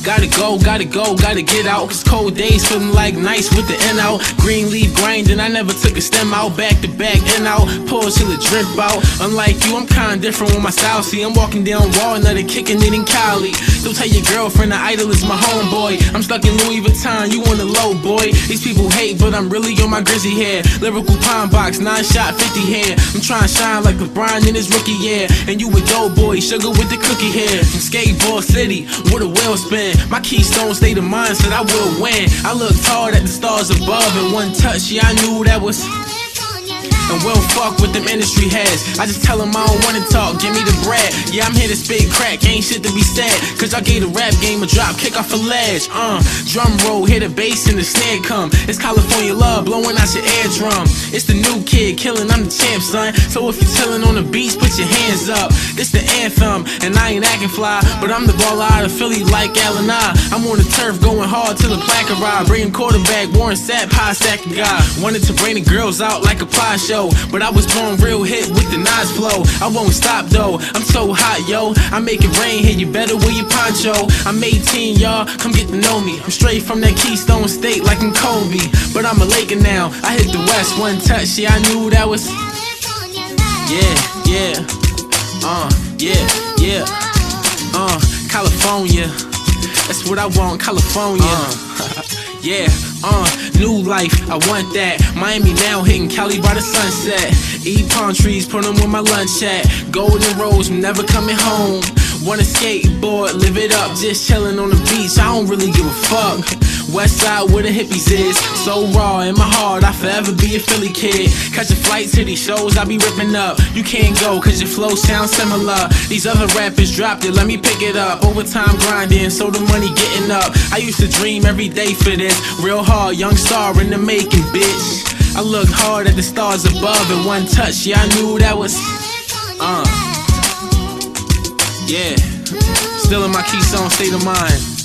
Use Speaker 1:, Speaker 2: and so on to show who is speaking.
Speaker 1: Gotta go, gotta get out. Cause cold days feeling like nice with the N out. Green leaf grinding, I never took a stem out. Back to back, in out, pause till it drip out. Unlike you, I'm kinda different with my style. See, I'm walking down Walnut and kicking it in Cali. Don't tell your girlfriend the idol is my homeboy. I'm stuck in Louis Vuitton, you on the low, boy. These people hate, but I'm really on my Grizzy hair. Lyrical pine box, 9-shot, 50 hair. I'm trying to shine like LeBron in his rookie year. And you a dope boy, sugar with the cookie hair. From Skateboard City, with a wheel spin. My keystone state of mind said I will win. I looked hard at the stars above, and one touch, yeah, I knew that was. And we'll fuck with them industry heads. I just tell them I don't wanna talk, give me the bread. Yeah, I'm here to spit crack, ain't shit to be said. Cause I gave the rap game a drop, kick off a ledge. Drum roll, hit a bass and the snare come. It's California love, blowing out your eardrum. It's the new kid killing, I'm the champ, son. So if you're chilling on the beach, put your hands up. This the anthem, and I ain't acting fly, but I'm the baller out of Philly like Allen I. I'm on the turf going hard till the plaque arrive. Bringing quarterback, Warren Sapp, pie stack a guy. Wanted to bring the girls out like a pie show, but I was born real hit with the Nas flow. I won't stop though, I'm so hot, yo. I make it rain here, you better wear your poncho. I'm 18, y'all, come get to know me. I'm straight from that Keystone State like I'm Kobe, but I'm a Laker now. I hit the West, one touch, yeah, I knew that was. California, that's what I want, California. New life, I want that. Miami now, hitting Cali by the sunset. Eat palm trees, put them with my lunch at. Golden Rose, never coming home. Wanna skateboard, live it up, just chilling on the beach, I don't really give a fuck. West side where the hippies is, so raw in my heart, I forever be a Philly kid. Catch a flight to these shows, I be ripping up. You can't go cause your flow sounds similar. These other rappers dropped it, let me pick it up. Overtime grinding, so the money getting up. I used to dream every day for this, real hard, young star in the making, bitch. I looked hard at the stars above, and one touch, yeah, I knew that was. Still in my Keystone state of mind.